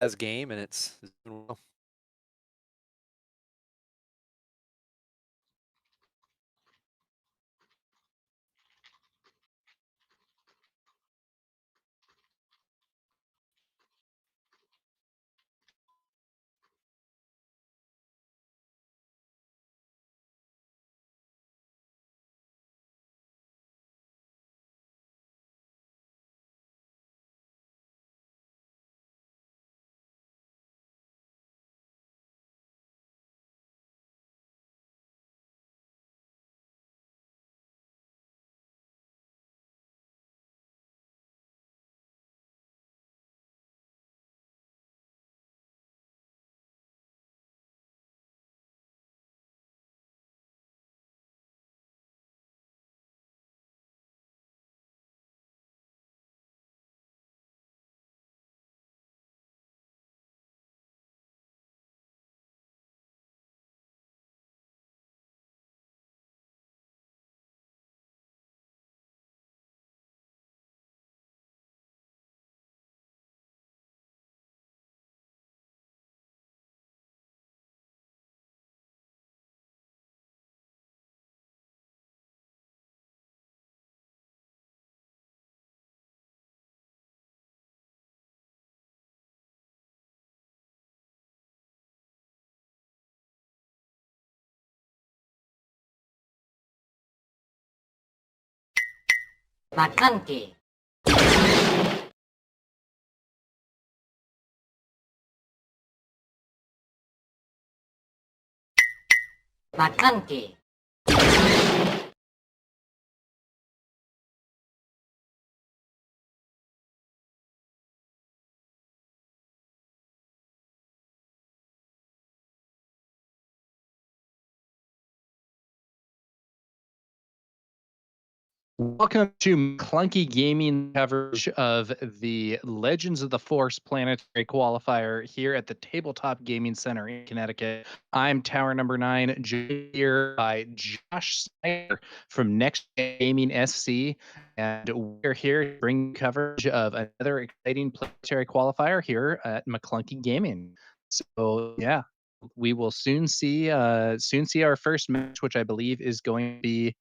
as game, and it's doing well. McClunky. McClunky. Welcome to Clunky Gaming coverage of the Legends of the Force Planetary Qualifier here at the Tabletop Gaming Center in Connecticut. I'm Tower Number 9, joined here by Josh Snyder from Next Gen Gaming SC, and we're here to bring coverage of another exciting Planetary Qualifier here at McClunky Gaming. So yeah, we will soon see our first match, which I believe is going to be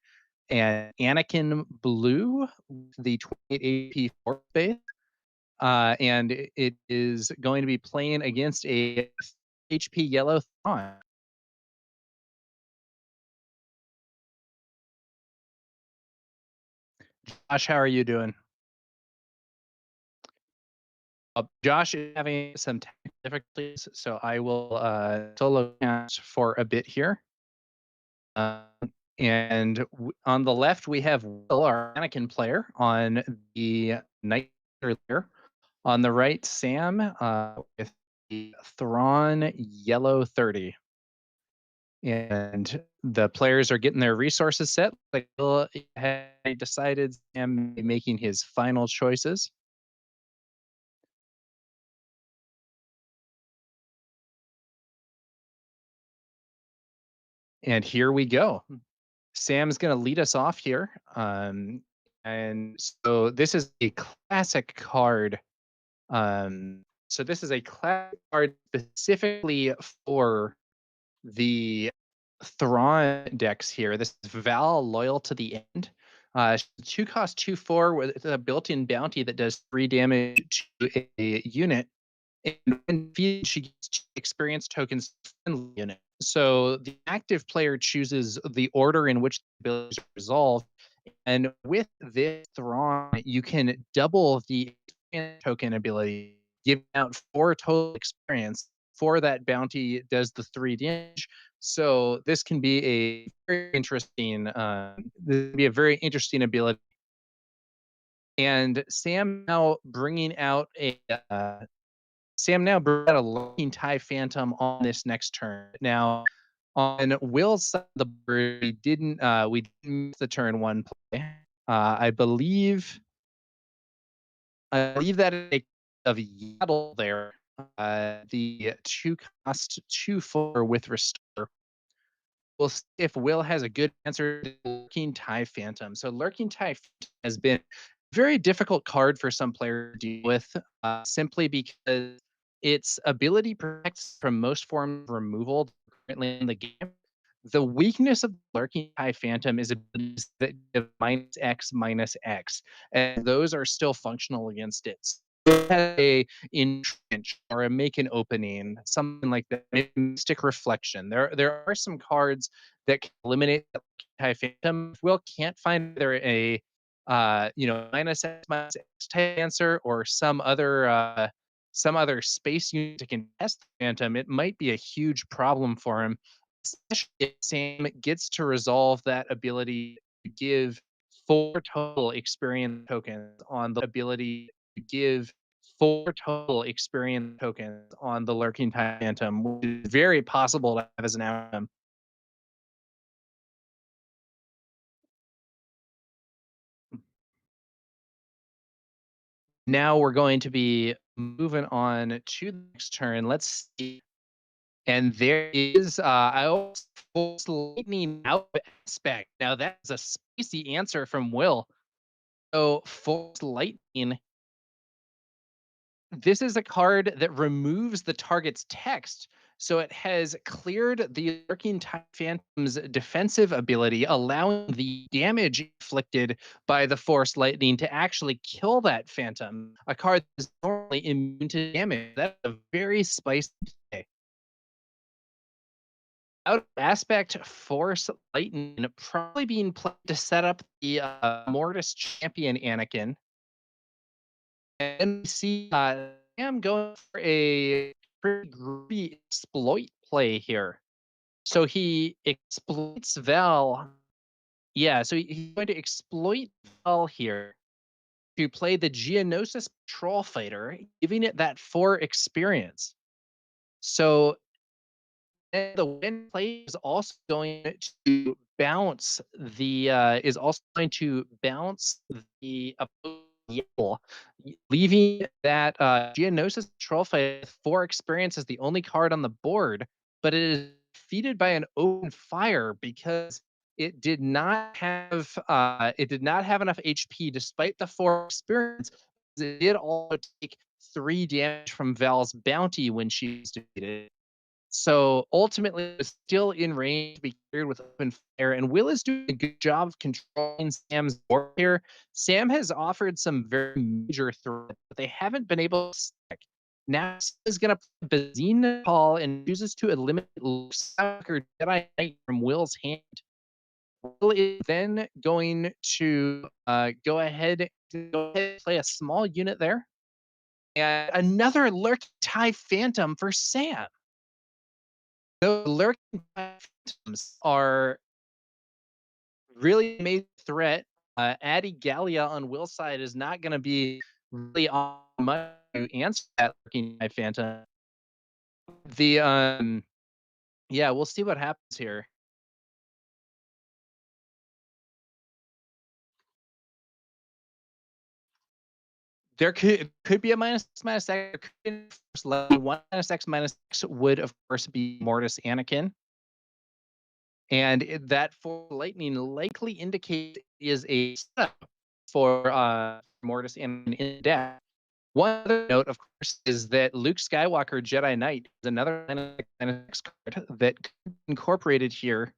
and Anakin Blue, the 28 AP force base. And it is going to be playing against a HP Yellow Thrawn. Josh, how are you doing? Josh is having some technical difficulties, so I will solo cast for a bit here. And on the left, we have Will, our Anakin player, on the Knight there. On the right, Sam with the Thrawn Yellow 30. And the players are getting their resources set. Like Will had decided Sam making his final choices. And here we go. Sam's going to lead us off here. And so this is a classic card. So this is a classic card specifically for the Thrawn decks here. This is Val Loyal to the End. 2 cost 2/4 with a built-in bounty that does 3 damage to a unit. And when defeated, she gets 2 experience tokens to the unit. So the active player chooses the order in which the abilities are resolved. And with this Thrawn, you can double the experience token ability, giving out 4 total experience. For that bounty does the 3 damage. So this can be a very interesting, ability. And Sam now brought a Lurking TIE Phantom on this next turn. Now, on Will's side of the board, we didn't miss the turn 1 play. I believe that is a of Yaddle there. The 2 cost 2/4 with Restore. We'll see if Will has a good answer to Lurking TIE Phantom. So Lurking TIE Phantom has been a very difficult card for some players to deal with, simply because its ability protects from most forms of removal currently in the game. The weakness of Lurking High Phantom is abilities that give -X, -X, and those are still functional against it. So it has a entrench or a make an opening, something like that. Maybe Mystic Reflection. There are some cards that can eliminate the High Phantom. If Will can't find either a -X, -X type answer or some other space unit to contest the Phantom, it might be a huge problem for him, especially if Sam gets to resolve that ability to give 4 total experience tokens on the ability to give 4 total experience tokens on the Lurking Phantom, which is very possible to have as an outcome. Now we're going to be moving on to the next turn. Let's see. And there is I almost force lightning out aspect. Now that's a spicy answer from Will. So force lightning. This is a card that removes the target's text. So it has cleared the Lurking Time Phantom's defensive ability, allowing the damage inflicted by the Force Lightning to actually kill that Phantom. A card that is normally immune to damage. That's a very spicy play. Out of aspect, Force Lightning probably being played to set up the Mortis champion Anakin. And we see Sam going for a pretty groovy exploit play here. So he exploits Val. Yeah, so he's going to exploit Val here to play the Geonosis Patrol Fighter, giving it that 4 experience. So and the win play is also going to bounce the opposing yell, leaving that Geonosis Troll Fight with 4 experience as the only card on the board, but it is defeated by an open fire because it did not have enough HP despite the 4 experience. It did also take 3 damage from Val's bounty when she was defeated. So ultimately, it's still in range to be cleared with open fire, and Will is doing a good job of controlling Sam's board here. Sam has offered some very major threats, but they haven't been able to stick. Now Sam is going to play Bazina Paul and chooses to eliminate Luke Skywalker Jedi Knight from Will's hand. Will is then going to go ahead and play a small unit there, and another Lurk TIE Phantom for Sam. The lurking phantoms are really a major threat. Addy Gallia on Will's side is not going to be really on much to answer that lurking phantom. The yeah, we'll see what happens here. There could be a minus X. There could be a first level. One minus X would of course be Mortis Anakin. And that for lightning likely indicates is a setup for Mortis in death. One other note, of course, is that Luke Skywalker Jedi Knight is another X card that could be incorporated here,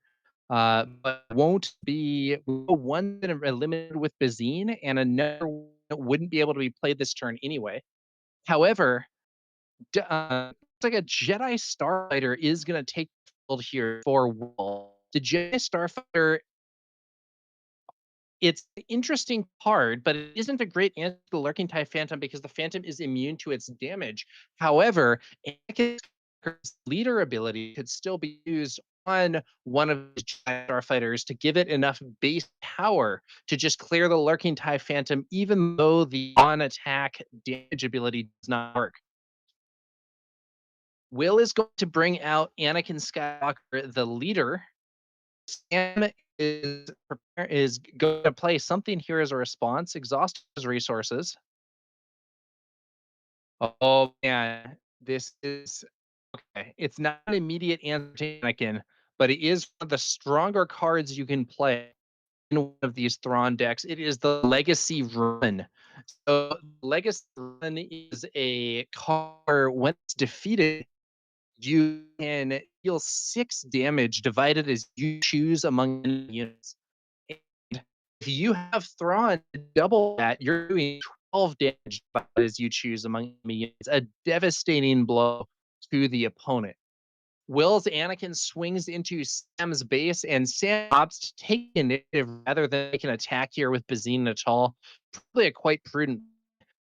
but won't be one that are limited with Bazine, and another one that wouldn't be able to be played this turn anyway. However, it's like a Jedi Starfighter is going to take the field here for Will. The Jedi Starfighter, it's an interesting card, but it isn't a great answer to the Lurking TIE Phantom because the Phantom is immune to its damage. However, Anakin's leader ability could still be used on one of the Jedi Starfighters to give it enough base power to just clear the Lurking TIE Phantom, even though the on-attack damage ability does not work. Will is going to bring out Anakin Skywalker, the leader. Sam is going to play something here as a response, exhaust his resources. Oh man, this is okay. It's not an immediate answer to Anakin, but it is one of the stronger cards you can play. in one of these Thrawn decks. It is the Legacy Run. So Legacy Run is a card when it's defeated, you can deal 6 damage divided as you choose among units. And if you have Thrawn to double that, you're doing 12 damage divided as you choose among enemy units. A devastating blow to the opponent. Will's Anakin swings into Sam's base, and Sam opts to take initiative rather than make an attack here with Bazine Natal. Probably a quite prudent.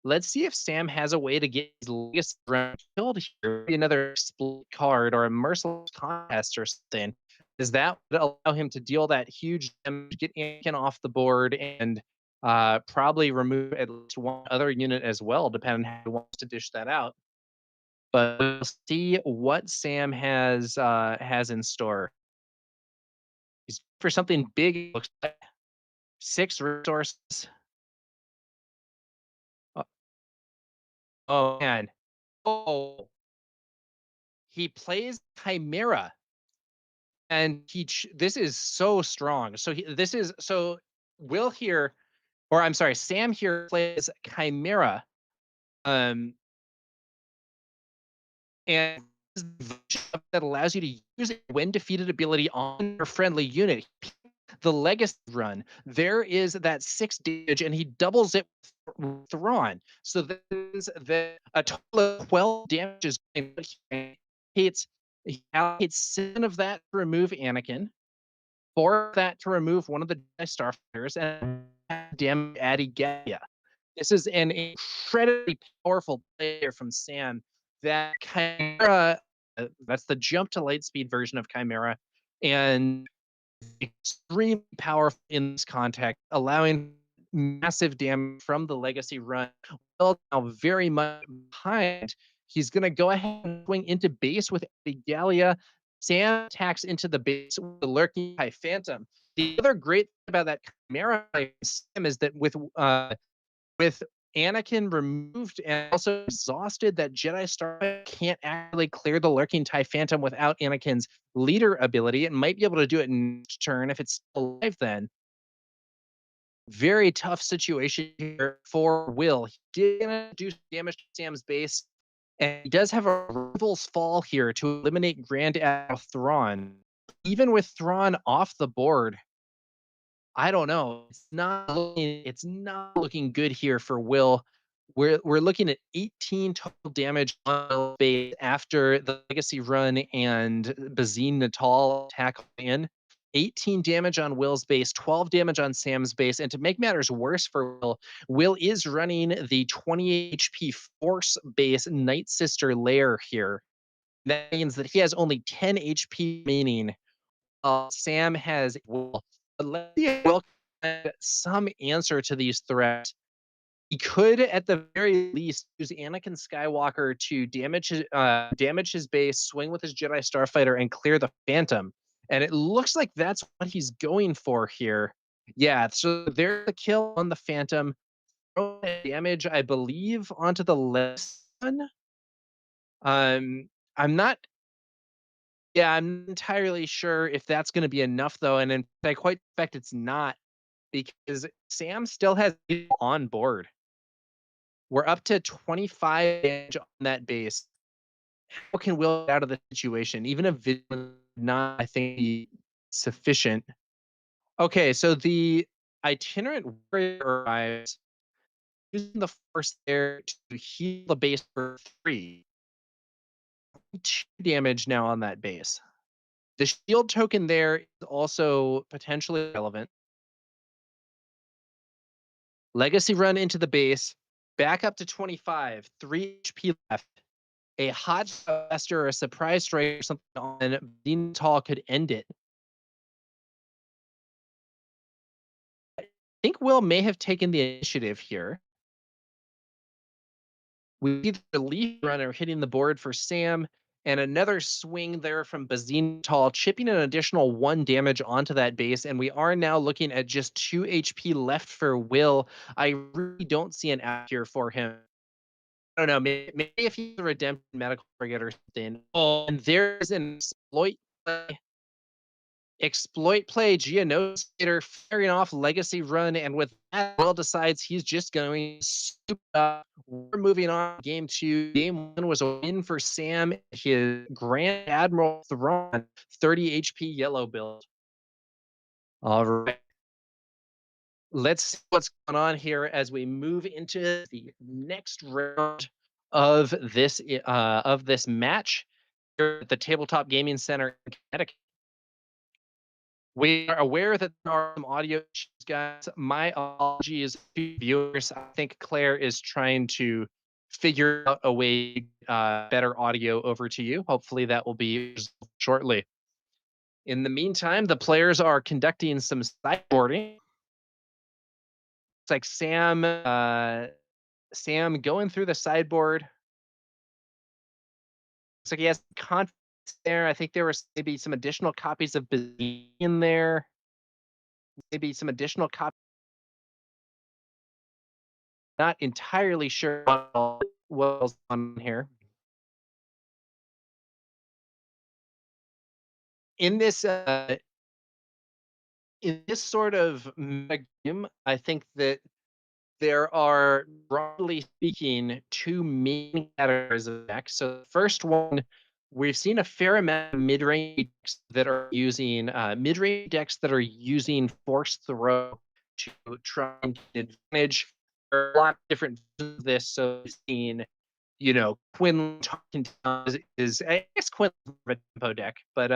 Let's see if Sam has a way to get his legacy run killed here. Maybe another split card or a merciless contest or something. Is that would allow him to deal that huge damage, get Anakin off the board, and probably remove at least one other unit as well, depending on how he wants to dish that out. But we'll see what Sam has in store. He's for something big. It looks like 6 resources. Oh, oh man. Oh, he plays Chimera, and this is so strong. So this is so Will here, or I'm sorry, Sam here plays Chimera, um, and that allows you to use it when defeated ability on your friendly unit. The legacy run, there is that 6 damage, and he doubles it with Thrawn. So there's a total of 12 damages. He allocates 7 of that to remove Anakin, 4 of that to remove one of the Jedi Starfighters, and damage Addy Gaia. This is an incredibly powerful player from Sam. That Chimera, that's the jump to light speed version of Chimera, and extremely powerful in this context, allowing massive damage from the legacy run. Well, now very much behind. He's going to go ahead and swing into base with the Gallia. Sam attacks into the base with the lurking High Phantom. The other great thing about that Chimera Sam is that with Anakin removed and also exhausted, that Jedi Starfighter can't actually clear the lurking TIE Phantom without Anakin's leader ability. It might be able to do it next turn if it's still alive then. Very tough situation here for Will. He did do damage to Sam's base, and he does have a Rival's Fall here to eliminate Grand Admiral Thrawn. Even with Thrawn off the board, I don't know. It's not looking good here for Will. We're looking at 18 total damage on base after the legacy run and Bazine Natal attack in. 18 damage on Will's base, 12 damage on Sam's base, and to make matters worse for Will, Will is running the 20 HP Force base Night Sister lair here. That means that he has only 10 HP remaining. Sam has Will. Let's see if Will can get some answer to these threats. He could, at the very least, use Anakin Skywalker to damage his base, swing with his Jedi Starfighter, and clear the Phantom. And it looks like that's what he's going for here. Yeah, so there's the kill on the Phantom. Damage, I believe, onto the left one. I'm not Yeah, I'm not entirely sure if that's gonna be enough, though, and I quite expect it's not, because Sam still has people on board. We're up to 25 damage on that base. How can Will get out of the situation? Even if Vision would not, I think, be sufficient. Okay, so the itinerant warrior arrives, using the force there to heal the base for 3. 2 damage now on that base. The shield token there is also potentially relevant. Legacy run into the base, back up to 25, 3 HP left. A hot blaster or a surprise strike or something on Dean Tall could end it. I think Will may have taken the initiative here. We see the relief runner hitting the board for Sam, and another swing there from Bazine Tall, chipping an additional 1 damage onto that base, and we are now looking at just 2 HP left for Will. I really don't see an out here for him. I don't know, maybe if he's a redemption medical frigate or something. Oh, and there's an exploit play. exploit play, Geonostator firing off Legacy Run, and with that, Will decides he's just going to soup it up. We're moving on. Game two. Game one was a win for Sam. His Grand Admiral Thrawn, 30 HP yellow build. All right. Let's see what's going on here as we move into the next round of this match here at the Tabletop Gaming Center in Connecticut. We are aware that there are some audio issues, guys. My apologies to viewers. I think Claire is trying to figure out a way better audio over to you. Hopefully that will be resolved shortly. In the meantime, the players are conducting some sideboarding. It's like Sam going through the sideboard. Looks like he has confidence there. I think there was maybe some additional copies of Bazine in there. Maybe some additional copies. Not entirely sure what else on here. In this sort of meta game, I think that there are, broadly speaking, two main categories of decks. So the first one, we've seen a fair amount of mid-range decks that are using Force Throw to try and get advantage. There are a lot of different versions of this. So we've seen, Quinlan Talking Town is I guess Quinlan's more of a tempo deck, but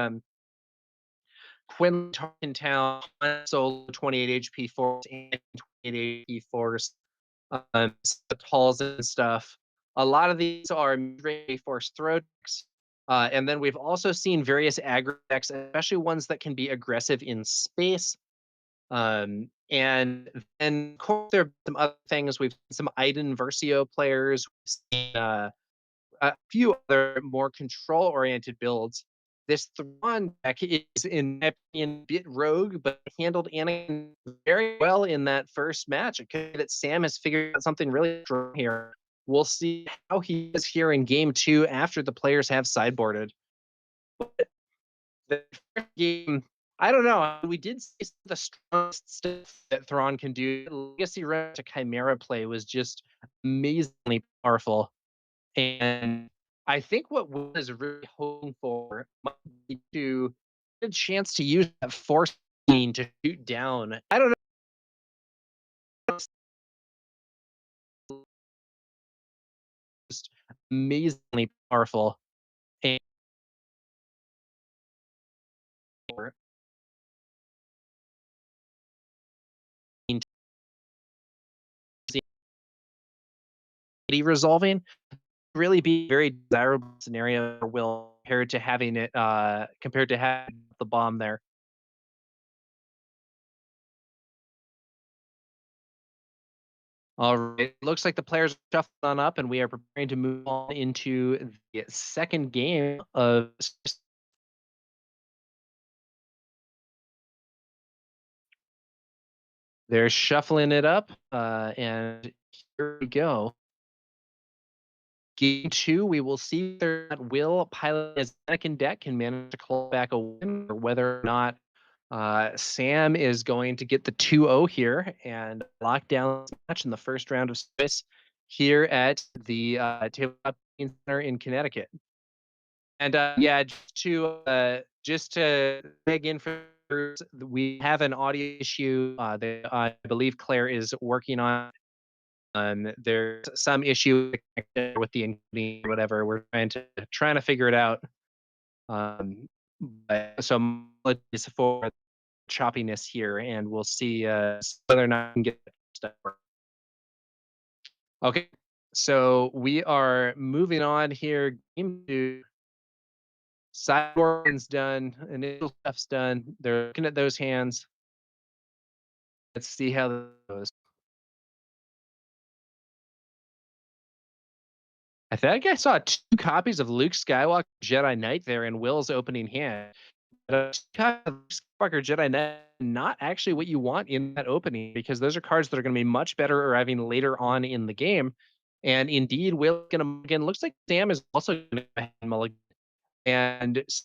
Quinlan Talking Town, Solo 28 HP Force and 28 HP Force, Halls and stuff. A lot of these are mid-range Force Throw decks. And then we've also seen various aggro decks, especially ones that can be aggressive in space. And then, of course, there are some other things. We've seen some Iden Versio players. We've seen a few other more control-oriented builds. This Thrawn deck is, in my opinion, a bit rogue, but handled Anakin very well in that first match. It could be that Sam has figured out something really strong here. We'll see how he is here in game two after the players have sideboarded. But the first game, I don't know. We did see the strongest stuff that Thrawn can do. Legacy Run to Chimera play was just amazingly powerful. And I think what Will is really hoping for might be to get a chance to use that force to shoot down. I don't know. Just amazingly powerful. And resolving really be a very desirable scenario for Will compared to having the bomb there. All right. Looks like the players are shuffling on up, and we are preparing to move on into the second game of. They're shuffling it up, and here we go. Game two, we will see whether Will pilot his Anakin deck can manage to claw back a win, or whether or not Sam is going to get the 2-0 here and lock down this match in the first round of space here at the Tabletop Center in Connecticut. And yeah, just to dig in for, we have an audio issue that I believe Claire is working on. There's some issue with the encoding or whatever. We're trying to figure it out. So apologies for choppiness here, and we'll see whether or not we can get stuff. Okay, so we are moving on here. Game two. Sideboarding's done. Initial stuff's done. They're looking at those hands. Let's see how that goes. I think I saw 2 copies of Luke Skywalker Jedi Knight there in Will's opening hand. But Skywalker Jedi Knight, not actually what you want in that opening, because those are cards that are going to be much better arriving later on in the game. And indeed, Will going to mulligan. Looks like Sam is also going to mulligan. And so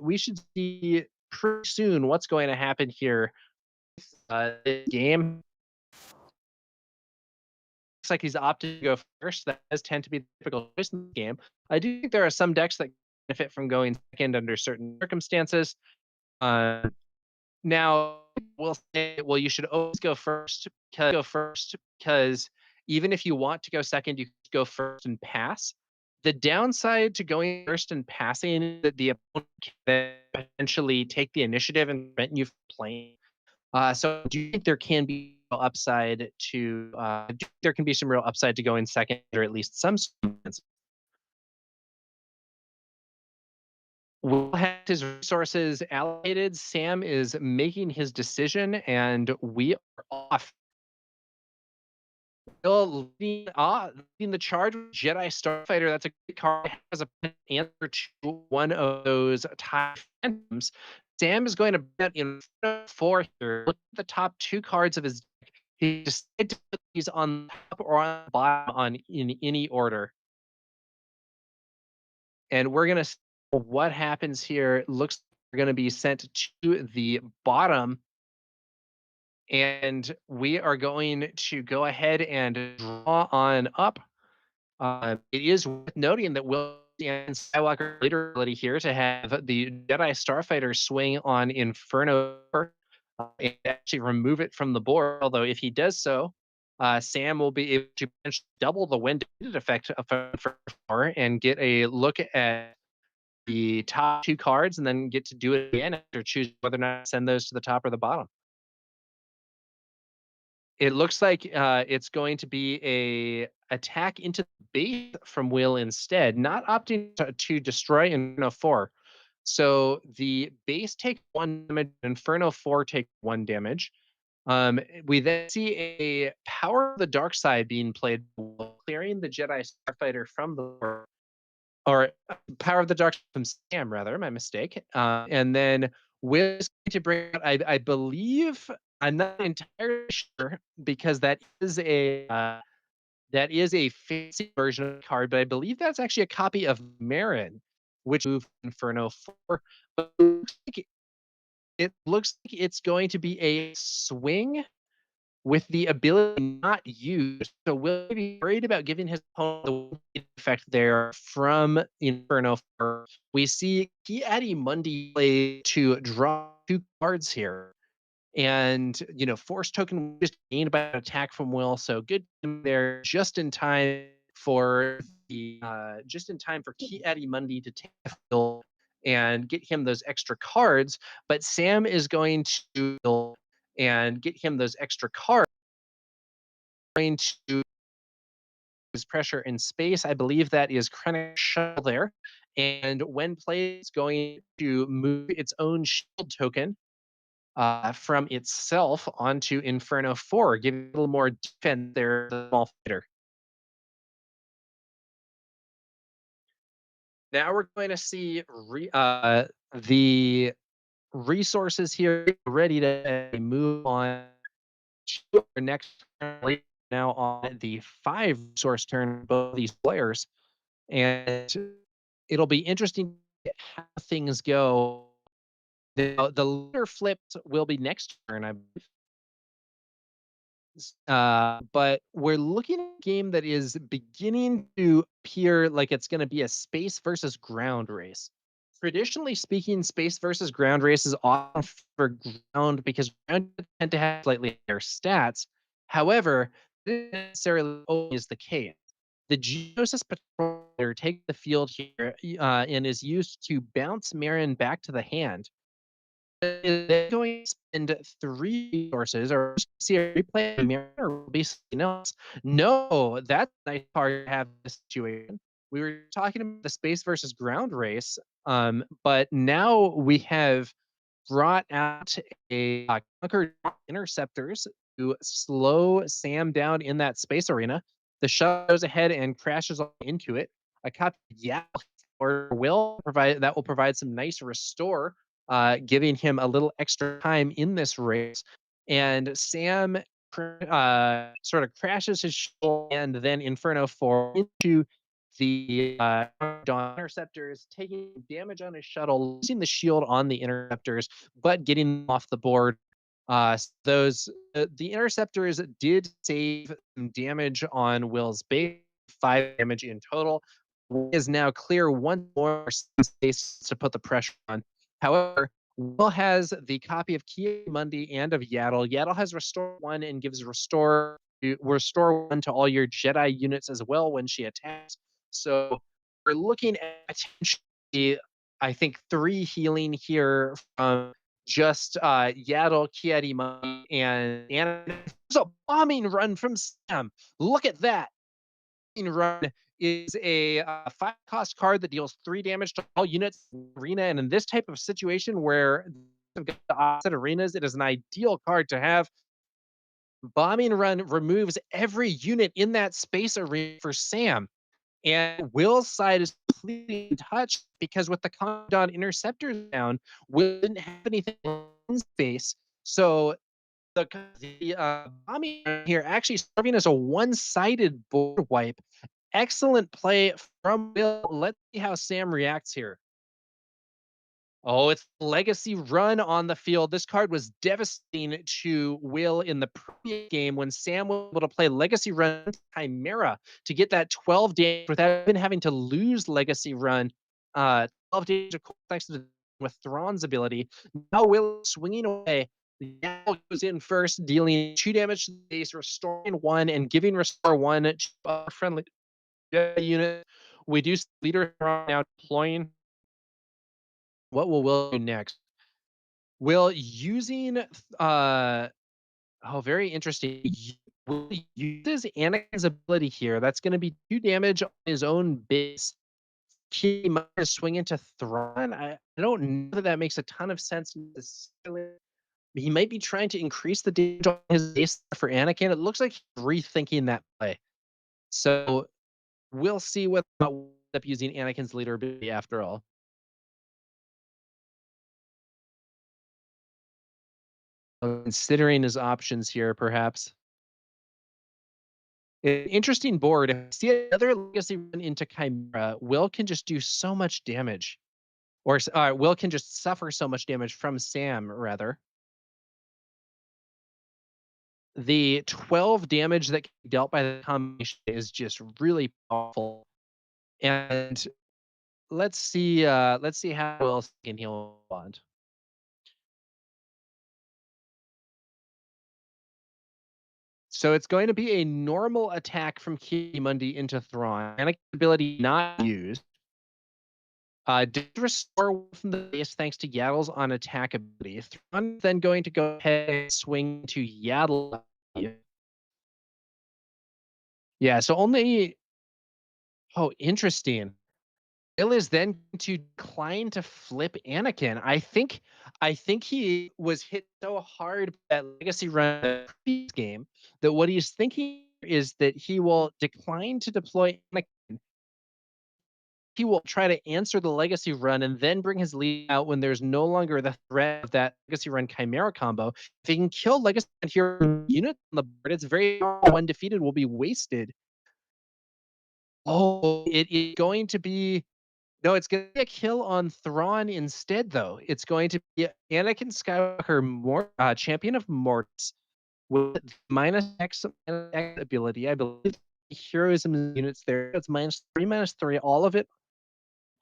we should see pretty soon what's going to happen here. This game looks like he's opted to go first. That does tend to be the typical choice in the game. I do think there are some decks that benefit from going second under certain circumstances. Uh, Now, we'll say, well, you should always go first because even if you want to go second, you go first and pass. The downside to going first and passing is that the opponent can potentially take the initiative and prevent you from playing. So do you think there can be upside to there can be some real upside to going second or at least some circumstances? Will have his resources allocated. Sam is making his decision, and we are off. Will leading the charge with Jedi Starfighter. That's a great card. Has a answer to one of those TIE Phantoms. Sam is going to bet in front of 4 here. Look at the top 2 cards of his deck. He decided to put these on top or on the bottom in any order. And we're gonna see what happens here. It looks like we're gonna be sent to the bottom, and we are going to go ahead and draw on up. It is worth noting that Will and Skywalker later ability here to have the Jedi Starfighter swing on Inferno and actually remove it from the board. Although if he does so, Sam will be able to potentially double the wind effect of 4 and get a look at the top 2 cards and then get to do it again after choosing whether or not to send those to the top or the bottom. It looks like it's going to be a attack into the base from Will instead, not opting to destroy Inferno 4. So the base takes 1 damage, Inferno 4 take 1 damage. We then see a Power of the Dark Side being played, clearing the Jedi Starfighter from the board. Or Power of the Dark from Sam, rather, my mistake. And then Will is going to bring out, I believe, I'm not entirely sure because that is a fancy version of the card, but I believe that's actually a copy of Marin, which moved Inferno 4. But it looks like it's going to be a swing with the ability not used. So will he be worried about giving his opponent the effect there from Inferno 4? We see Ki-Adi Mundi play to draw 2 cards here. And, Force Token just gained by an attack from Will. So good there just in time for Ki-Adi Mundi to take the field and get him those extra cards. But Sam is going to and get him those extra cards going to use pressure in space. I believe that is Krennic Shuttle there. And when played, it's going to move its own shield token from itself onto Inferno 4, giving a little more defense there, the small fighter. Now we're going to see the resources here ready to move on to our next turn. Now on the 5 resource turn, both these players. And it'll be interesting how things go. The leader flipped will be next turn, I believe. But we're looking at a game that is beginning to appear like it's going to be a space versus ground race. Traditionally speaking, space versus ground races often for ground because ground tend to have slightly higher stats. However, this isn't necessarily always the case. The Geosis Patroller takes the field here and is used to bounce Marin back to the hand. They're going to spend 3 resources, or see a replay of Marin, or will be something else. No, that's a nice part to have this situation. We were talking about the space versus ground race, but now we have brought out a Conquer interceptors to slow Sam down in that space arena. The shuttle goes ahead and crashes into it. A copy will provide some nice restore, giving him a little extra time in this race. And Sam sort of crashes his shuttle and then Inferno 4 into the Dawn interceptors, taking damage on his shuttle, losing the shield on the interceptors, but getting them off the board. Those the interceptors did save some damage on Will's base, 5 damage in total. Will is now clear one more space to put the pressure on. However, Will has the copy of Kiamundi and of Yaddle. Yaddle has Restore 1 and gives Restore 1 to all your Jedi units as well when she attacks. So we're looking at potentially, I think, 3 healing here from just Yaddle, Kiamundi, and there's a bombing run from Sam. Look at that. Run is a 5-cost card that deals 3 damage to all units in the arena, and in this type of situation where the opposite arenas, it is an ideal card to have. Bombing Run removes every unit in that space arena for Sam, and Will's side is completely untouched because with the Commandant Interceptors down, Will didn't have anything in space, so the bombing here actually serving as a one-sided board wipe. Excellent play from Will. Let's see how Sam reacts here. Oh, it's Legacy Run on the field. This card was devastating to Will in the previous game when Sam was able to play Legacy Run Chimera to get that 12 damage without even having to lose Legacy Run. 12 damage thanks to with Thrawn's ability. Now Will swinging away. Yaddle goes in first, dealing 2 damage to the base, restoring 1, and giving Restore 1 to a friendly unit. We do see Leader Thrawn now deploying. What will Will do next? Will using very interesting. Will uses Anakin's ability here. That's going to be 2 damage on his own base. He might swing into Thrawn. I don't know that that makes a ton of sense necessarily. He might be trying to increase the damage on his base for Anakin. It looks like he's rethinking that play. So we'll see what end up using Anakin's leader ability after all. Considering his options here, perhaps. Interesting board. If I see another legacy run into Chimera, Will can just do so much damage. Or Will can just suffer so much damage from Sam, rather. The 12 damage that can be dealt by the combination is just really powerful. And let's see how Will can heal bond. So it's going to be a normal attack from Kiamundi into Thrawn. And ability not used. Did restore 1 from the base thanks to Yaddle's on attack ability. Thrawn then going to go ahead and swing to Yaddle. Yeah, so only. Oh, interesting. Will is then going to decline to flip Anakin. I think he was hit so hard by that legacy run in the previous game that what he's thinking is that he will decline to deploy Anakin. He will try to answer the legacy run and then bring his lead out when there's no longer the threat of that legacy run Chimera combo. If he can kill legacy run here unit on the board, it's very one defeated will be wasted. Oh, it is going to be no, it's going to be a kill on Thrawn instead, though. It's going to be Anakin Skywalker, champion of Mortis, with -X ability. I believe heroism units there. It's -3, -3, all of it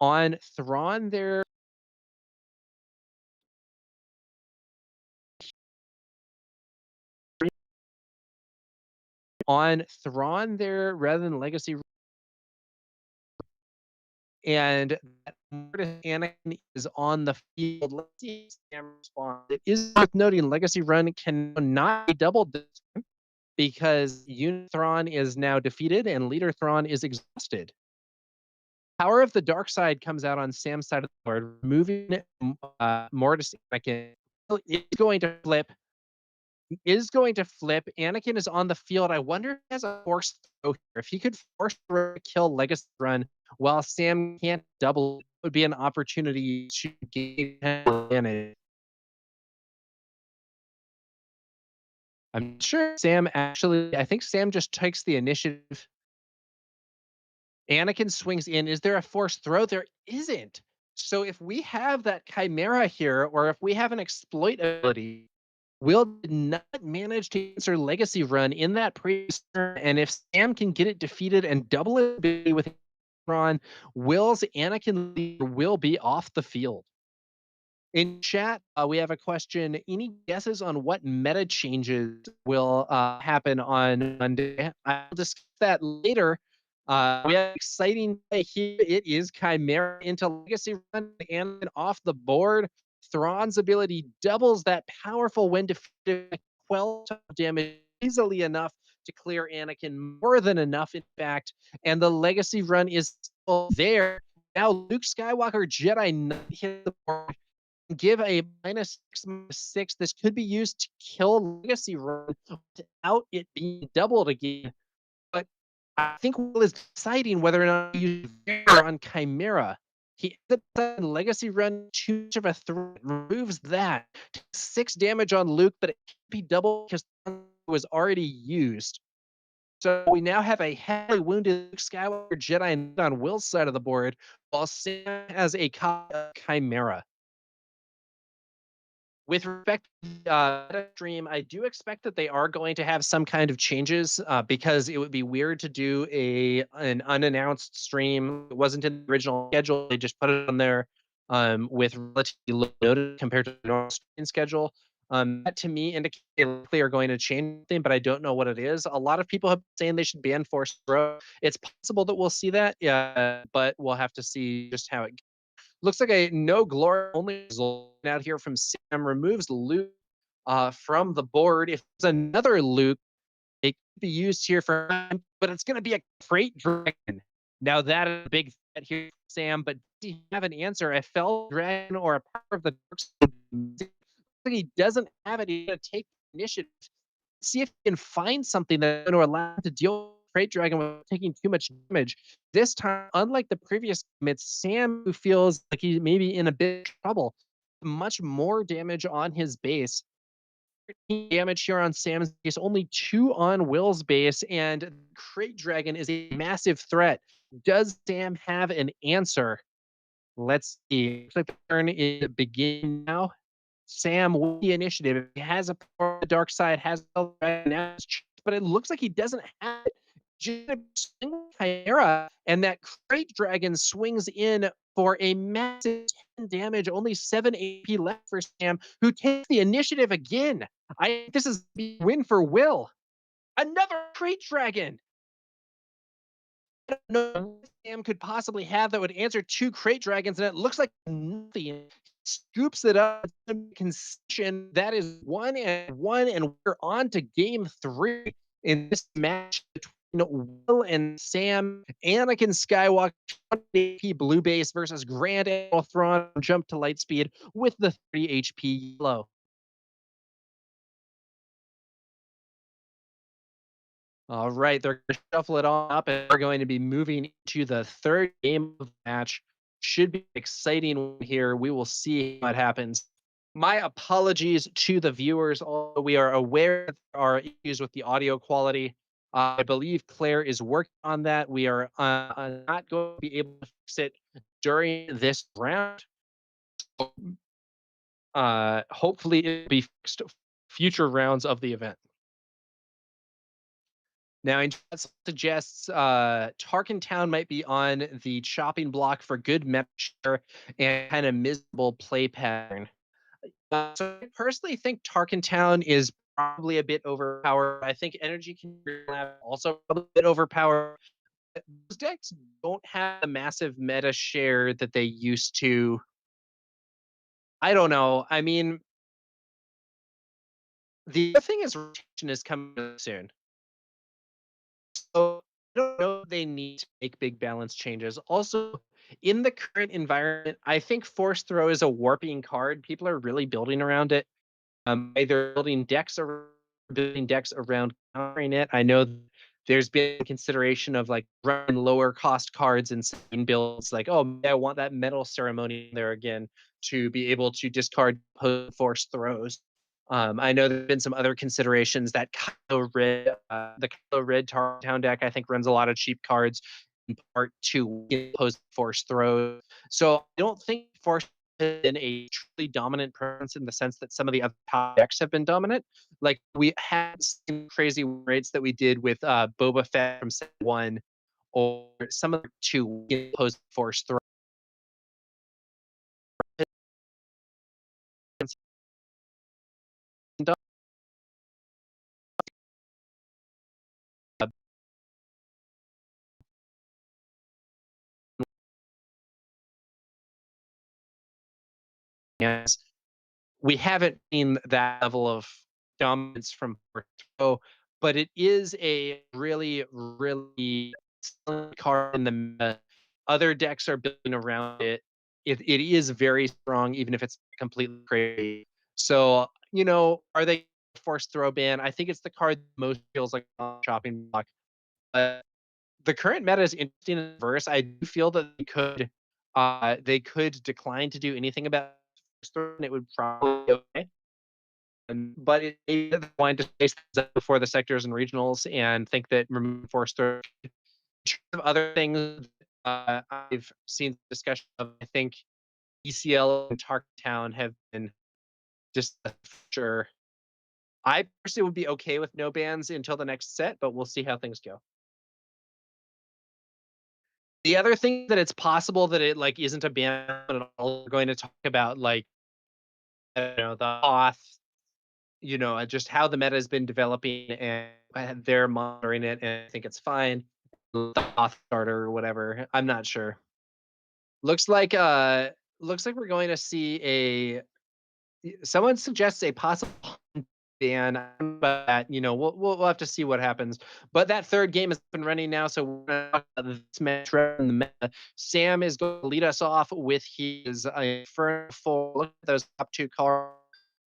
on Thrawn there. On Thrawn there rather than Legacy. And Anakin is on the field. Let's see Sam respond. It is worth noting Legacy Run cannot be doubled this time because Unit Thrawn is now defeated and Leader Thrawn is exhausted. Power of the Dark Side comes out on Sam's side of the board, removing Mortis Anakin. It's going to flip. Anakin is on the field. I wonder if he has a force throw here. If he could force throw kill Legacy Run while Sam can't double, it would be an opportunity to gain advantage. I'm sure Sam actually, I think Sam just takes the initiative. Anakin swings in. Is there a force throw? There isn't. So if we have that chimera here, or if we have an exploit ability, Will did not manage to answer Legacy Run in that previous turn, and if Sam can get it defeated and double it ability with Ron, Will's Anakin leader will be off the field. In chat, we have a question. Any guesses on what meta changes will happen on Monday? I'll discuss that later. We have an exciting day here. It is Chimera into Legacy Run and off the board. Thrawn's ability doubles that powerful when defeated, 12 damage easily enough to clear Anakin, more than enough, in fact. And the Legacy Run is still there. Now Luke Skywalker Jedi Knight hit the board, give a -6/-6. This could be used to kill Legacy Run without it being doubled again. But I think Will is deciding whether or not to use Vigor on Chimera. He ends up Legacy Run too much of a threat, removes that. 6 damage on Luke, but it can't be doubled because it was already used. So we now have a heavily wounded Luke Skywalker Jedi Knight on Will's side of the board, while Sam has a Chimera. With respect to the meta stream, I do expect that they are going to have some kind of changes, because it would be weird to do an unannounced stream. It wasn't in the original schedule. They just put it on there with relatively low notice compared to the normal stream schedule. That to me indicates they likely are going to change something, but I don't know what it is. A lot of people have been saying they should ban Force Throw. It's possible that we'll see that, yeah, but we'll have to see just how it. Looks like a no glory only result out here from Sam. Removes Luke from the board. If it's another Luke, it could be used here for, but it's going to be a Freight Dragon. Now that is a big threat here, Sam. But do you have an answer? A Fell Dragon or a part of the Dark Side? He doesn't have it. He's going to take initiative. See if he can find something that's going to allow him to deal with Freight Dragon without taking too much damage. This time, unlike the previous game, it's Sam who feels like he may be in a bit of trouble. Much more damage on his base. 13 damage here on Sam's base, only 2 on Will's base, and Freight Dragon is a massive threat. Does Sam have an answer? Let's see. Looks like the turn is beginning now. Sam with the initiative. He has a power on the dark side, has a right now, but it looks like he doesn't have it. Just a single Chimera, and that Crate Dragon swings in for a massive 10 damage, only 7 AP left for Sam, who takes the initiative again. I think this is a win for Will. Another Crate Dragon. I don't know what Sam could possibly have that would answer 2 Crate Dragons, and it looks like nothing. Scoops it up, concession. That is 1-1, and we're on to game 3 in this match between Will and Sam. Anakin Skywalker, AP blue base versus Grand Admiral Thrawn, jump to light speed with the 30 HP yellow. All right, they're going to shuffle it all up, and we're going to be moving to the third game of the match. Should be exciting one here. We will see what happens. My apologies to the viewers. Although we are aware that there are issues with the audio quality. I believe Claire is working on that. We are not going to be able to fix it during this round. Hopefully, it'll be fixed future rounds of the event. Now, in chat suggests Tarkin Town might be on the chopping block for good meta share and kind of miserable play pattern. So I personally think Tarkin Town is probably a bit overpowered. I think Energy can also a bit overpowered. Those decks don't have a massive meta share that they used to. I don't know. I mean, the other thing is rotation is coming soon. So I don't know if they need to make big balance changes. Also, in the current environment, I think Force Throw is a warping card. People are really building around it. Either building decks around countering it. I know there's been consideration of like running lower cost cards and setting builds like, oh, I want that metal ceremony there again to be able to discard Force Throws. I know there's been some other considerations that the Kylo Red Town deck I think runs a lot of cheap cards. in part to post force throws. So I don't think force has been a truly dominant presence in the sense that some of the other top decks have been dominant. Like we had some crazy rates that we did with Boba Fett from set one, or some of the two post force throws. We haven't seen that level of dominance from Porto, but it is a really, really solid card in the meta. Other decks are building around it. It is very strong, even if it's completely crazy. So, are they forced throw ban? I think it's the card that most feels like a chopping block. But the current meta is interesting in verse. I do feel that they could decline to do anything about force throw, and it would probably be okay. But it wanted to space things up before the sectors and regionals and think that removing force throw. In terms of other things I've seen discussion of, I think ECL and Tarktown have been just sure. I personally would be okay with no bans until the next set, but we'll see how things go. The other thing that it's possible that it like isn't a ban at all. We're going to talk about like the auth, just how the meta has been developing, and they're monitoring it, and I think it's fine. The auth starter or whatever. I'm not sure. Looks like we're going to see someone suggests a possible ban, but we'll have to see what happens. But that third game has been running now, so we're gonna talk about this match in the meta. Sam is going to lead us off with his first full look at those top two cards.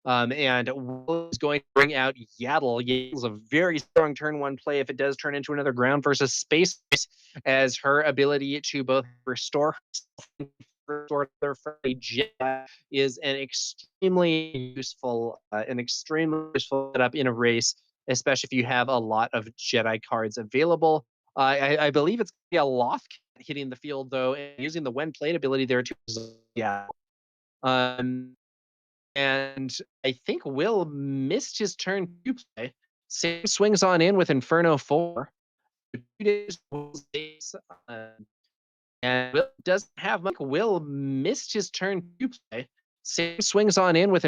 And Will is going to bring out Yaddle. Yaddle's a very strong turn one play if it does turn into another ground versus space, as her ability to both restore herself and for a Jedi is an extremely useful setup in a race, especially if you have a lot of Jedi cards available. I believe it's a Loth hitting the field though, and using the when played ability there too. Yeah. And I think Will missed his turn to play. Sam swings on in with Inferno 4. 2 days, and Will doesn't have much. Will missed his turn to play. Sam swings on in with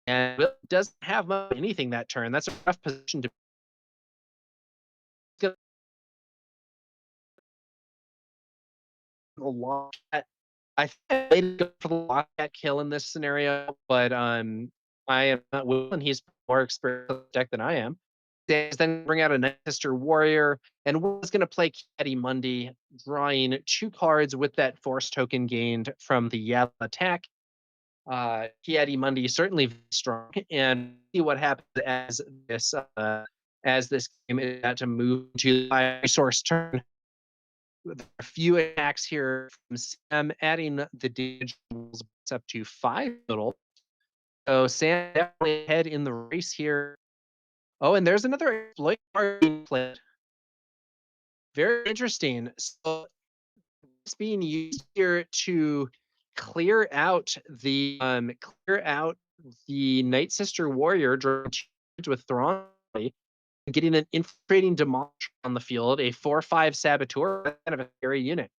and Will doesn't have much anything that turn. That's a rough position to get a lot. I think I might go for the Lockcat kill in this scenario, but I am not Will, and he's more experienced with the deck than I am. Then bring out a Night Sister Warrior, and Will's going to play Caddy Mundi, drawing 2 cards with that Force token gained from the Yaddle attack. Caddy Mundi is certainly very strong, and see what happens as this game is about to move to the resource turn. A few attacks here from Sam, adding the damage up to 5 total. So Sam definitely ahead in the race here. Oh, and there's another exploit card being played. Very interesting. So it's being used here to clear out the Night Sister Warrior with Thrawn, getting an infiltrating demolisher on the field, a 4/5 saboteur, kind of a scary unit.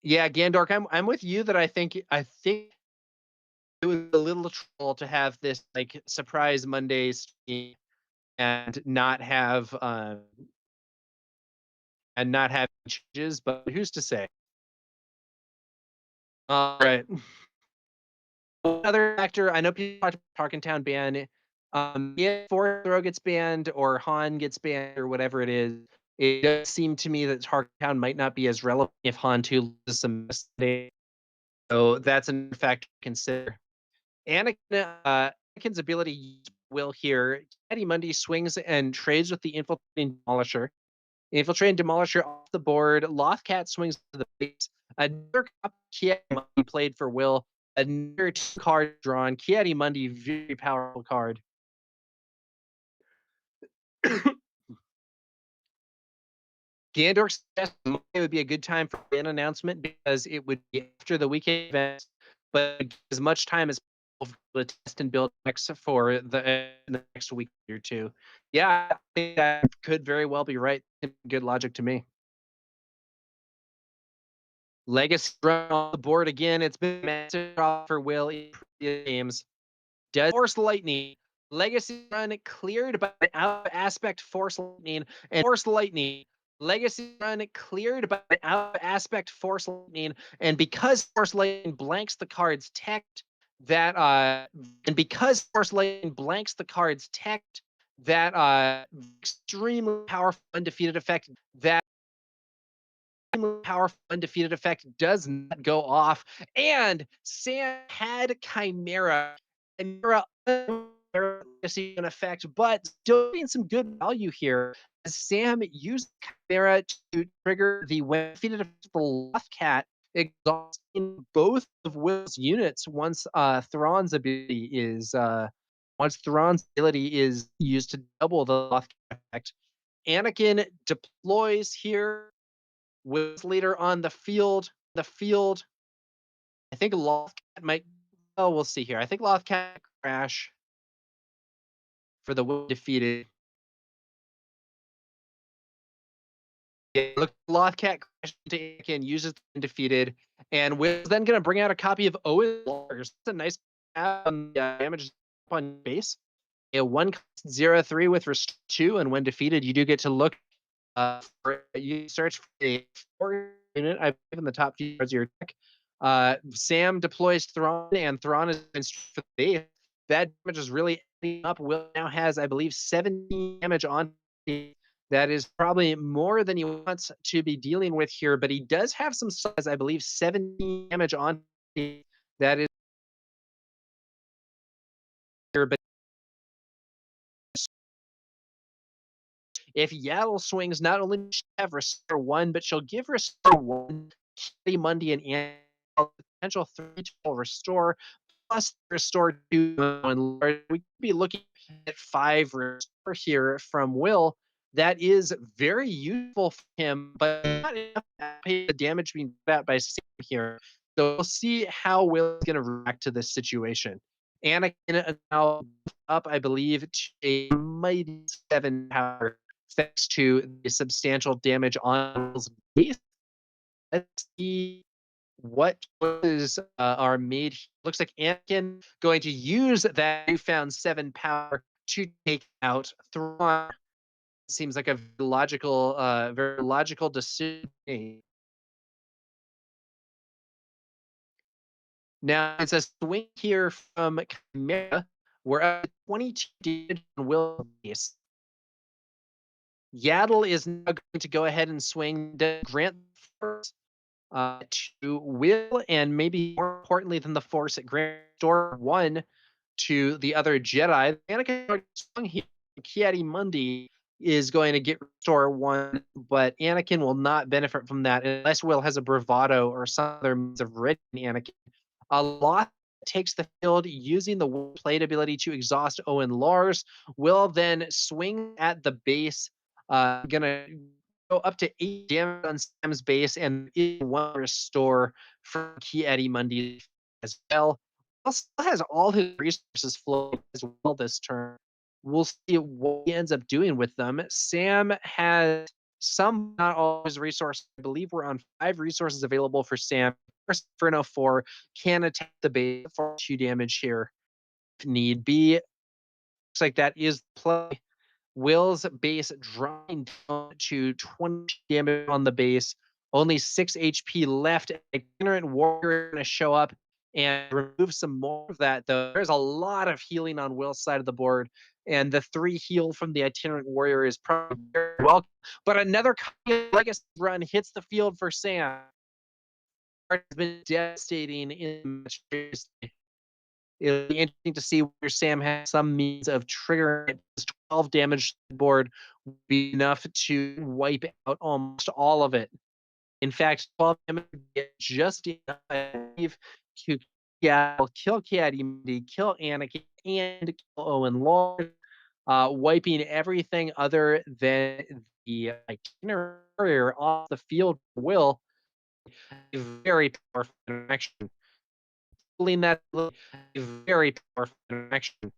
Yeah, Gandork, I'm with you that I think it was a little troll to have this like surprise Monday stream and not have changes, but who's to say? All right. Another factor, I know people talked about Tarkentown ban. If Force Throw gets banned or Han gets banned or whatever it is, it does seem to me that Tarkentown might not be as relevant if Han 2 loses some today. So that's a factor to consider. Anakin's ability will here. Caddy Mundi swings and trades with the Infiltrating Demolisher. Infiltrating Demolisher off the board. Lothcat swings to the base. Another Caddy Mundi played for Will. Another 2 card drawn. Caddy Mundi, very powerful card. Gandor suggests Monday would be a good time for an announcement because it would be after the weekend event, but as much time as possible to test and build decks for the next week or two. Yeah, I think that could very well be right. Good logic to me. Legacy run on the board again. It's been a massive draw for Will in previous games. Does Force Lightning. Legacy run cleared by an out of aspect Force Lightning and Force Lightning. Legacy run cleared by an out of aspect Force Lightning, and because Force Lightning blanks the cards text that and because Force Lightning blanks the cards text that extremely powerful undefeated effect that powerful undefeated effect does not go off. And Sam had Chimera. Chimera an effect, but still getting some good value here. As Sam used Chimera to trigger the when defeated effect for Lothcat, exhausting both of Will's units once Thrawn's ability is used to double the Lothcat effect. Anakin deploys here. Will's leader on the field. I think Lothcat might. Oh, we'll see here. I think Lothcat crash for the Will defeated. Yeah, look, Lothcat crashed into Anakin, uses the defeated, and Will's then going to bring out a copy of Owen Lars. That's a nice damage on base. A 1-0-3 with restore 2, and when defeated, you do get to look you search for a 4 unit, I believe, in the top few cards of your deck. Sam deploys Thrawn, and Thrawn is for the base. That damage is really adding up. Will now has, I believe, 17 damage on. That is probably more than he wants to be dealing with here, but he does have some size, I believe, 17 damage on. That is here, but if Yaddle swings, not only does she have Restore 1, but she'll give Restore 1, Kitty Mundy, and potential 3 total Restore, plus Restore 2. And we could be looking at 5 Restore here from Will. That is very useful for him, but not enough to pay the damage being put out by Sam here. So we'll see how Will is going to react to this situation. Anakin now up, I believe, to a mighty 7 power, thanks to the substantial damage on Will's base. Let's see what choices are made. Looks like Anakin going to use that newfound 7 power to take out Thrawn. Seems like a very logical decision. Now it's a swing here from Chimera. We're at 22 damage on Will's base. Yaddle is now going to go ahead and swing to grant force to Will, and maybe more importantly than the force, it grants Restore 1 to the other Jedi. Anakin swung here. Kiadi Mundi is going to get Restore 1, but Anakin will not benefit from that unless Will has a bravado or some other means of ridding Anakin. A lot takes the field using the Will plate ability to exhaust Owen Lars. Will then swing at the base. Gonna go up to 8 damage on Sam's base and 1 restore for Kiadi Mundi as well. Will still has all his resources flowing as well this turn. We'll see what he ends up doing with them. Sam has some, not all his resources. I believe we're on 5 resources available for Sam. Inferno 4 can attack the base for 2 damage here if need be. Looks like that is play. Will's base dropping down to 20 damage on the base. Only 6 HP left. Ignorant Warrior is going to show up and remove some more of that, though. There's a lot of healing on Will's side of the board, and the 3 heal from the Itinerant Warrior is probably very welcome. But another Legacy run hits the field for Sam. Has been devastating in the match previously. It'll be interesting to see where Sam has some means of triggering it. 12 damage to the board would be enough to wipe out almost all of it. In fact, 12 damage would be just enough, I believe, to kill Kiadi, kill Anakin, and kill Owen Lars. wiping everything other than the itinerary off the field. Will a very powerful interaction. Pulling that ability, a very powerful interaction.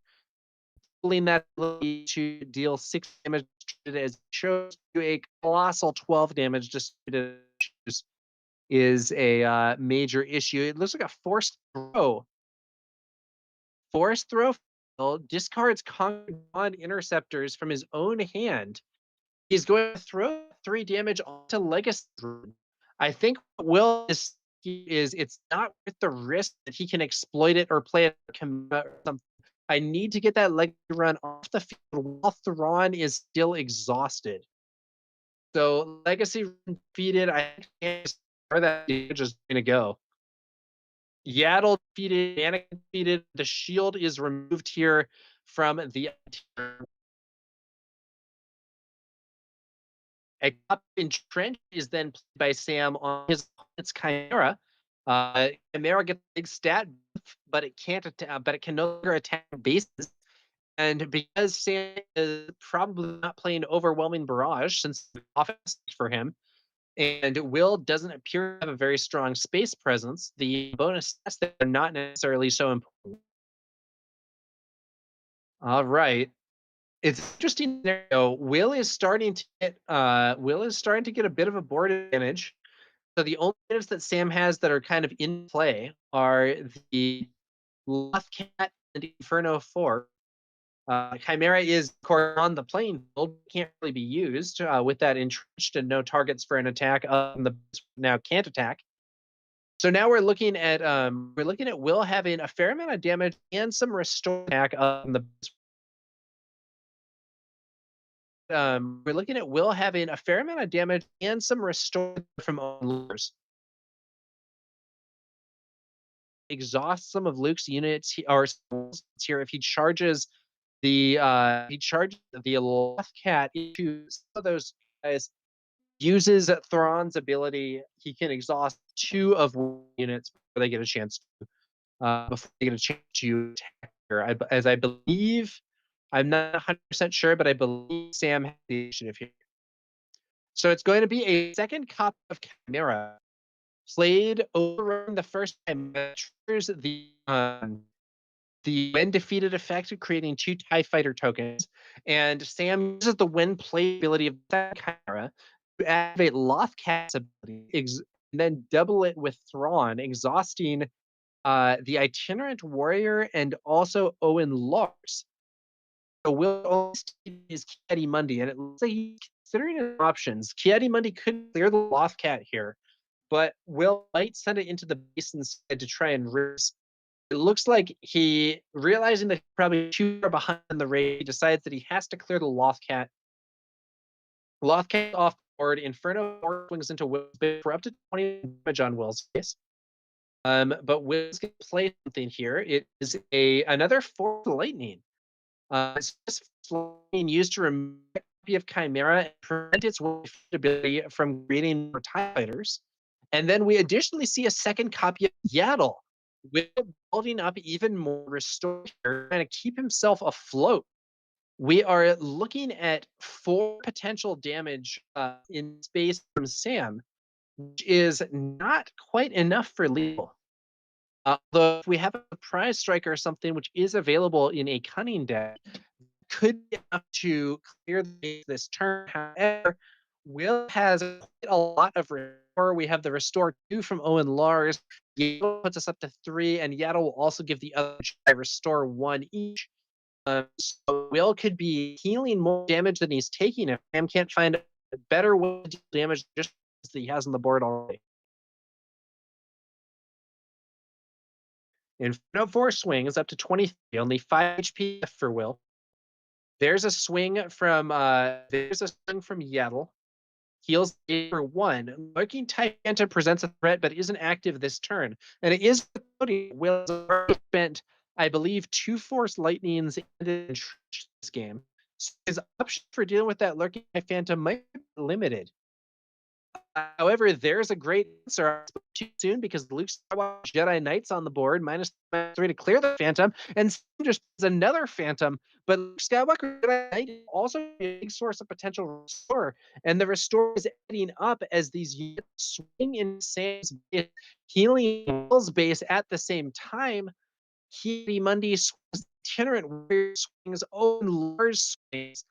Pulling that ability to deal 6 damage as it shows you a colossal 12 damage distributed is a major issue. It looks like a forced throw. Forced throw discards Conquered Bond interceptors from his own hand. He's going to throw 3 damage onto Legacy Rune. I think what Will is it's not worth the risk that he can exploit it or play it or something. I need to get that Legacy Run off the field while Thrawn is still exhausted. So Legacy Run defeated. I can't where that damage is going to go. Yaddle defeated, Anakin defeated. The shield is removed here from the A Cup Entrenched is then played by Sam on his opponent's Chimera. Chimera gets a big stat buff, but it can't but it can no longer attack bases. And because Sam is probably not playing Overwhelming Barrage since the offense for him, and Will doesn't appear to have a very strong space presence, the bonus stats that are not necessarily so important. All right. It's interesting there though. Will is starting to get a bit of a board advantage. So the only units that Sam has that are kind of in play are the Lothcat and Inferno 4. Chimera is, of course, on the playing field, can't really be used with that entrenched and no targets for an attack. The now can't attack. So now we're looking at Will having a fair amount of damage and some restore attack on the. We're looking at Will having a fair amount of damage and some restore from lures. Exhaust some of Luke's units or here if he charges the Lothcat into some of those guys, uses Thrawn's ability, he can exhaust 2 of units before they get a chance to attack her. As I believe, I'm not 100% sure, but I believe Sam has the initiative here. So it's going to be a second copy of Chimera, played over the first time. Triggers the when defeated effect of creating 2 TIE Fighter tokens, and Sam uses the when play ability of that Chimera to activate Lothcat's ability, and then double it with Thrawn, exhausting the Itinerant Warrior and also Owen Lars. So Will only is Ki-Adi-Mundi, and it looks like he's considering his options. Ki-Adi-Mundi could clear the Lothcat here, but Will might send it into the base instead to try and risk. It looks like he, realizing that he's probably too far behind the raid, decides that he has to clear the Lothcat. Lothcat off board. Inferno swings into Will's base for up to 20 damage on Will's face. But Will's going to play something here. It is another Force Lightning. It's just lightning used to remove a copy of Chimera and prevent its ability from creating more TIE Fighters. And then we additionally see a second copy of Yaddle, Will building up even more restore here, trying to keep himself afloat. We are looking at 4 potential damage in space from Sam, which is not quite enough for lethal. Although if we have a surprise strike or something which is available in a cunning deck, could be enough to clear this turn. However, Will has a lot of restore. We have the restore 2 from Owen Lars. Yaddle puts us up to 3, and Yaddle will also give the other restore 1 each. So Will could be healing more damage than he's taking if Sam can't find a better way to deal damage just that he has on the board already. Inferno 4 swings up to 23, only 5 HP for Will. There's a swing from Yaddle. Heals for 1. Lurking Tyranta presents a threat, but isn't active this turn. And it is Will has spent, I believe, 2 Force Lightnings in this game. So his option for dealing with that Lurking Phantom might be limited. However, there's a great answer. I spoke too soon because Luke Skywalker Jedi Knight's on the board, -3 to clear the Phantom, and Sam just has another Phantom. But Luke Skywalker Jedi Knight is also a big source of potential restore, and the restore is adding up as these units swing in Sam's base, healing Will's base at the same time. Healy Mundi swings, itinerant warrior swings, own large swings,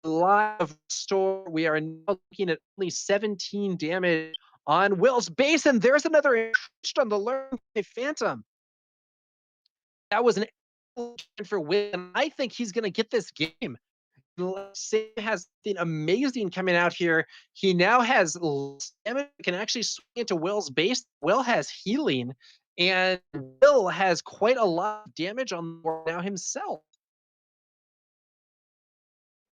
a lot of restore. We are now looking at only 17 damage on Will's base, and there's another entrenched on the learn Phantom. That was an for Will, and I think he's going to get this game. Sam has something amazing coming out here. He now has damage, can actually swing into Will's base. Will has healing, and Will has quite a lot of damage on the board now himself.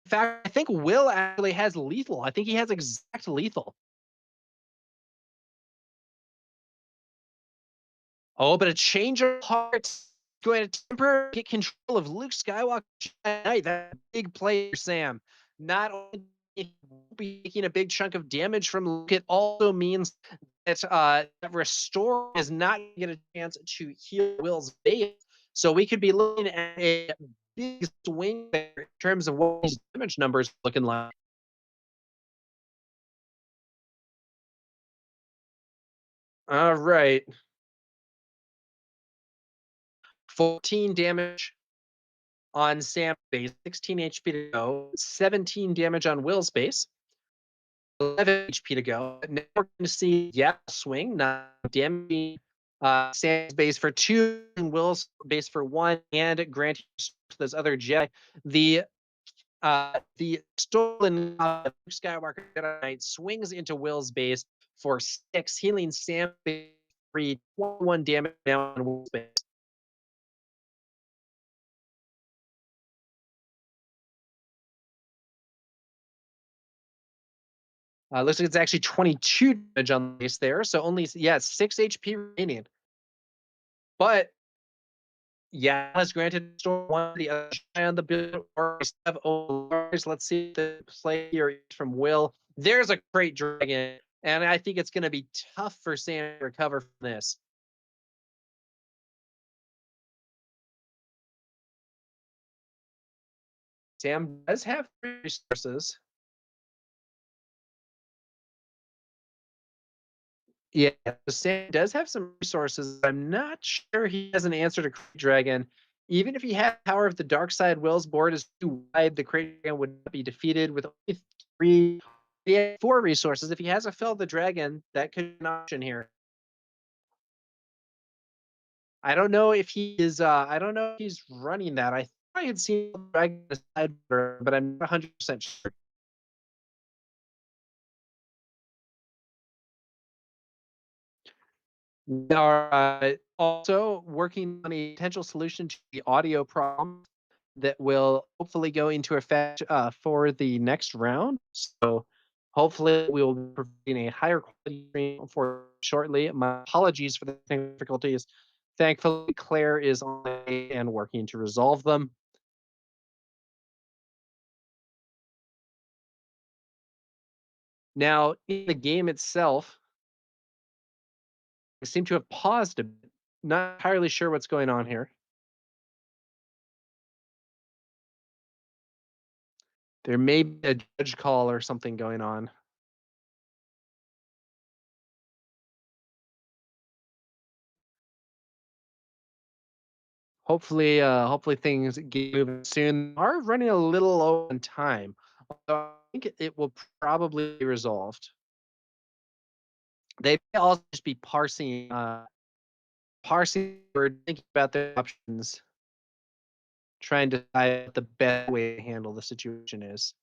In fact, I think Will actually has lethal. I think he has exact lethal. Oh, but a change of hearts going to temporarily get control of Luke Skywalker tonight. That's a big play for Sam. Not only he won't be taking a big chunk of damage from Luke, it also means that that Restore is not going to get a chance to heal Will's base. So we could be looking at a big swing there in terms of what his damage numbers looking like. All right. 14 damage on Sam's base, 16 HP to go, 17 damage on Will's base, 11 HP to go. Now we're going to see swing, not damaging Sam's base for 2, and Will's base for 1, and granting to those other Jedi. The stolen Luke Skywalker Jedi Knight swings into Will's base for 6, healing Sam 3, 21 damage down on Will's base. Looks like it's actually 22 damage on the base there, so only 6 HP remaining. But has granted store one the other on the build or have Olars. Let's see the play here from Will. There's a great dragon, and I think it's going to be tough for Sam to recover from this. Sam does have resources. Yeah, Sam does have some resources. I'm not sure he has an answer to Krayt Dragon. Even if he had Power of the Dark Side, Will's board is too wide. The Krayt Dragon would not be defeated with only 3. He has 4 resources. If he has a Fell the Dragon, that could be an option here. I don't know if he is. I don't know if he's running that. I thought I had seen the Dragon side, but I'm not 100% sure. We are also working on a potential solution to the audio problem that will hopefully go into effect for the next round. So hopefully we will be providing a higher quality stream for shortly. My apologies for the difficulties. Thankfully, Claire is on and working to resolve them. Now, in the game itself, I seem to have paused a bit. Not entirely sure what's going on here. There may be a judge call or something going on. Hopefully things get moving soon. Are running a little low on time. Although I think it will probably be resolved. They may also just be parsing or thinking about their options, trying to decide what the best way to handle the situation is.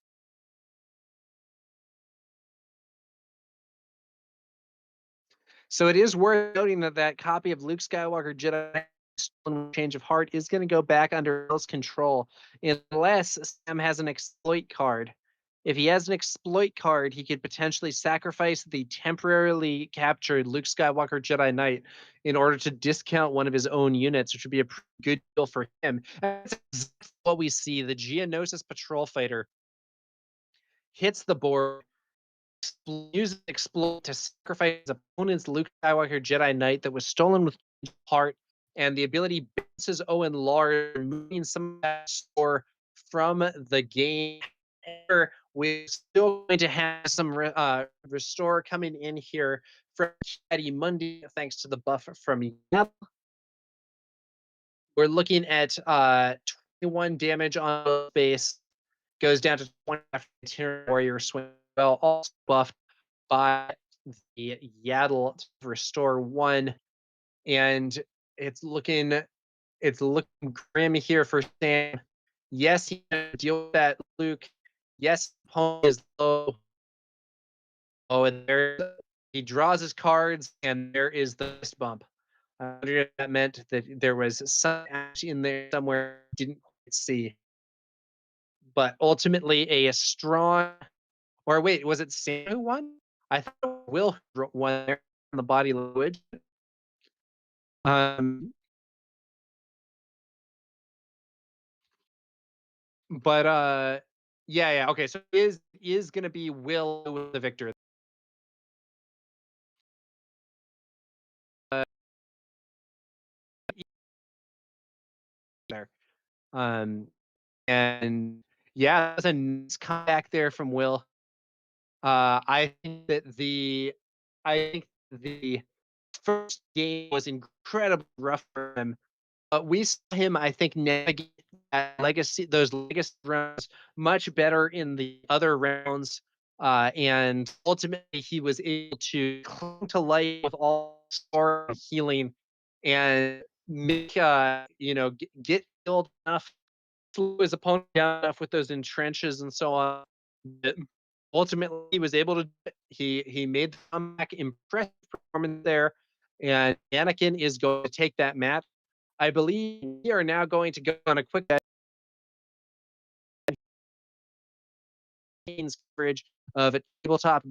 So it is worth noting that that copy of Luke Skywalker Jedi Change of Heart is going to go back under Will's control unless Sam has an exploit card. If he has an exploit card, he could potentially sacrifice the temporarily captured Luke Skywalker Jedi Knight in order to discount one of his own units, which would be a pretty good deal for him. That's exactly what we see. The Geonosis Patrol Fighter hits the board, use an exploit to sacrifice his opponent's Luke Skywalker Jedi Knight that was stolen with heart, and the ability bounces Owen large, removing some of that score from the game. However, we're still going to have some restore coming in here from Caddy Monday, thanks to the buff from Yep. We're looking at 21 damage on base, goes down to 20 after the Warrior swing. Well, also buffed by the Yaddle to restore 1, and it's looking grim here for Sam. Yes, he can deal with that, Luke. Yes, opponent is low. Oh, and there he draws his cards, and there is the fist bump. I wonder if that meant that there was some ash in there somewhere I didn't quite see. But ultimately, a strong. Or wait, was it Sam who won? I thought Will won there on the body language. Um, but yeah. Okay, so is gonna be Will with the victor. Uh, there. Um, and yeah, that's a nice comeback there from Will. I think the first game was incredibly rough for him, but we saw him, I think, navigate those legacy rounds much better in the other rounds, and ultimately he was able to cling to life with all score healing and make get healed enough, slow his opponent down enough with those entrenches and so on. But ultimately, he was able to. He made the comeback, impressive performance there, and Anakin is going to take that match. I believe we are now going to go on a quick coverage of a tabletop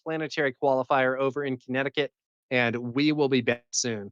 planetary qualifier over in Connecticut, and we will be back soon.